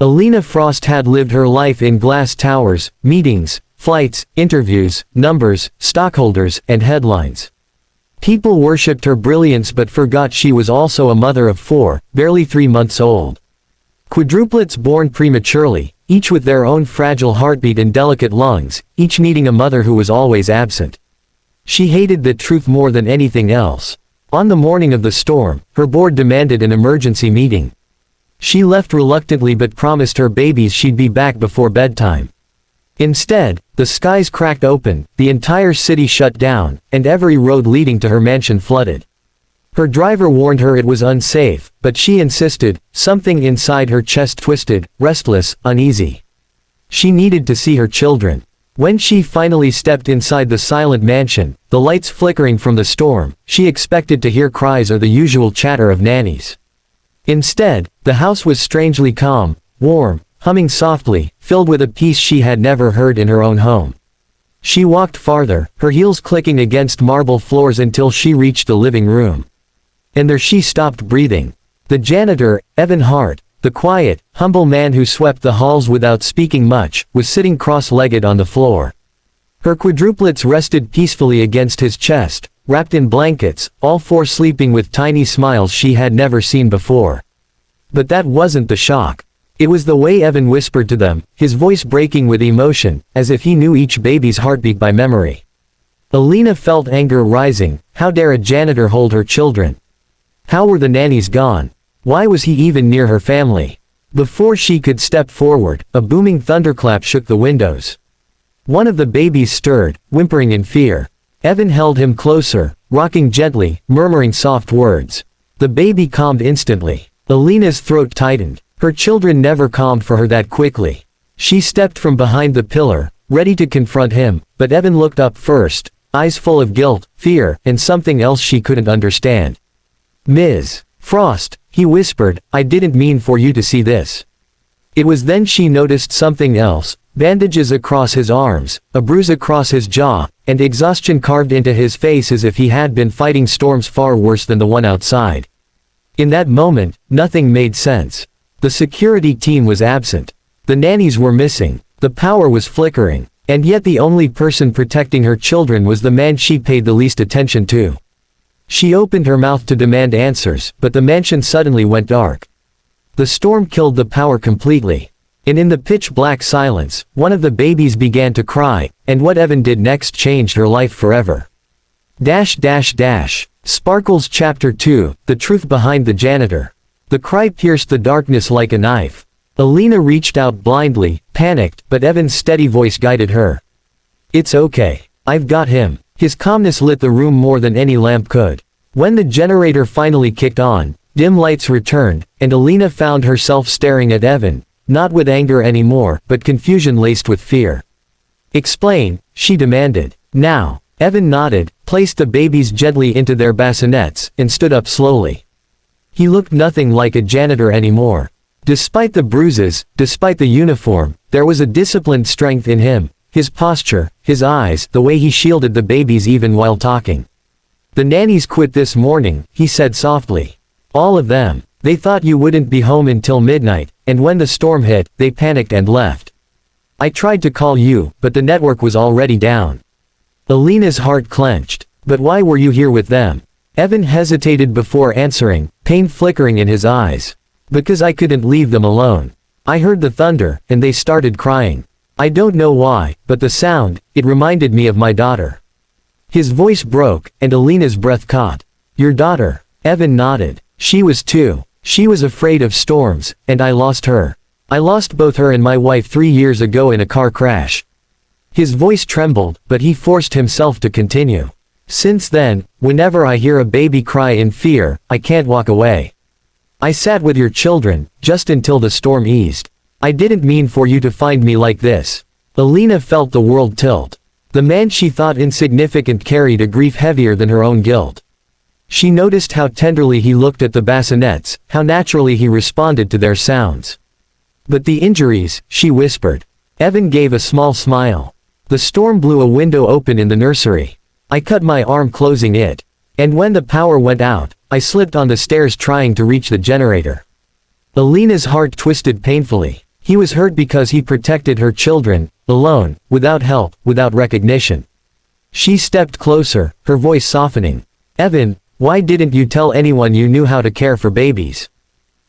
Alina Frost had lived her life in glass towers, meetings, flights, interviews, numbers, stockholders, and headlines. People worshipped her brilliance but forgot she was also a mother of 4, barely 3 months old. Quadruplets born prematurely, each with their own fragile heartbeat and delicate lungs, each needing a mother who was always absent. She hated the truth more than anything else. On the morning of the storm, her board demanded an emergency meeting. She left reluctantly but promised her babies she'd be back before bedtime. Instead, the skies cracked open, the entire city shut down, and every road leading to her mansion flooded. Her driver warned her it was unsafe, but she insisted, something inside her chest twisted, restless, uneasy. She needed to see her children. When she finally stepped inside the silent mansion, the lights flickering from the storm, she expected to hear cries or the usual chatter of nannies. Instead, the house was strangely calm, warm, humming softly, filled with a peace she had never heard in her own home. She walked farther, her heels clicking against marble floors until she reached the living room. And there she stopped breathing. The janitor, Evan Hart, the quiet, humble man who swept the halls without speaking much, was sitting cross-legged on the floor. Her quadruplets rested peacefully against his chest, wrapped in blankets, all 4 sleeping with tiny smiles she had never seen before. But that wasn't the shock. It was the way Evan whispered to them, his voice breaking with emotion, as if he knew each baby's heartbeat by memory. Alina felt anger rising. How dare a janitor hold her children? How were the nannies gone? Why was he even near her family? Before she could step forward, a booming thunderclap shook the windows. One of the babies stirred, whimpering in fear. Evan held him closer, rocking gently, murmuring soft words. The baby calmed instantly. Alina's throat tightened. Her children never calmed for her that quickly. She stepped from behind the pillar, ready to confront him, but Evan looked up first, eyes full of guilt, fear, and something else she couldn't understand. "Ms. Frost," he whispered, "I didn't mean for you to see this." It was then she noticed something else, bandages across his arms, a bruise across his jaw, and exhaustion carved into his face as if he had been fighting storms far worse than the one outside. In that moment, nothing made sense. The security team was absent. The nannies were missing. The power was flickering. And yet the only person protecting her children was the man she paid the least attention to. She opened her mouth to demand answers, but the mansion suddenly went dark. The storm killed the power completely. And in the pitch-black silence, one of the babies began to cry, and what Evan did next changed her life forever. Sparkles Chapter 2, The Truth Behind the Janitor. The cry pierced the darkness like a knife. Alina reached out blindly, panicked, but Evan's steady voice guided her. "It's okay. I've got him." His calmness lit the room more than any lamp could. When the generator finally kicked on, dim lights returned, and Alina found herself staring at Evan, not with anger anymore, but confusion laced with fear. "Explain," she demanded. "Now." Evan nodded, placed the babies gently into their bassinets, and stood up slowly. He looked nothing like a janitor anymore. Despite the bruises, despite the uniform, there was a disciplined strength in him, his posture, his eyes, the way he shielded the babies even while talking. "The nannies quit this morning," he said softly. "All of them. They thought you wouldn't be home until midnight, and when the storm hit, they panicked and left. I tried to call you, but the network was already down." Alina's heart clenched. "But why were you here with them?" Evan hesitated before answering, pain flickering in his eyes. "Because I couldn't leave them alone. I heard the thunder, and they started crying. I don't know why, but the sound, it reminded me of my daughter." His voice broke, and Alina's breath caught. "Your daughter?" Evan nodded. "She was too. She was afraid of storms, and I lost her. I lost both her and my wife 3 years ago in a car crash." His voice trembled, but he forced himself to continue. "Since then, whenever I hear a baby cry in fear, I can't walk away. I sat with your children, just until the storm eased. I didn't mean for you to find me like this." Alina felt the world tilt. The man she thought insignificant carried a grief heavier than her own guilt. She noticed how tenderly he looked at the bassinets, how naturally he responded to their sounds. "But the injuries," she whispered. Evan gave a small smile. "The storm blew a window open in the nursery. I cut my arm closing it. And when the power went out, I slipped on the stairs trying to reach the generator." Alina's heart twisted painfully. He was hurt because he protected her children, alone, without help, without recognition. She stepped closer, her voice softening. Evan, why didn't you tell anyone you knew how to care for babies?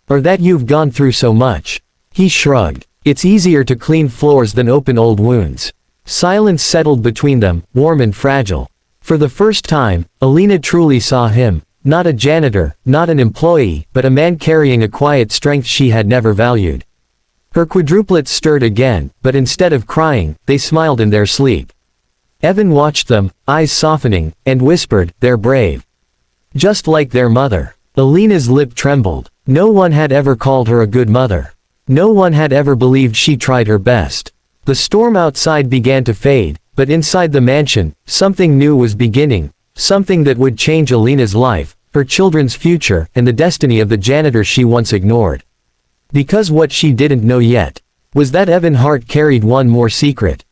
Or that you've gone through so much? He shrugged. It's easier to clean floors than open old wounds. Silence settled between them, warm and fragile. For the first time, Alina truly saw him, not a janitor, not an employee, but a man carrying a quiet strength she had never valued. Her quadruplets stirred again, but instead of crying, they smiled in their sleep. Evan watched them, eyes softening, and whispered, "They're brave. Just like their mother." Alina's lip trembled. No one had ever called her a good mother. No one had ever believed she tried her best. The storm outside began to fade, but inside the mansion, something new was beginning, something that would change Alina's life, her children's future, and the destiny of the janitor she once ignored. Because what she didn't know yet was that Evan Hart carried one more secret.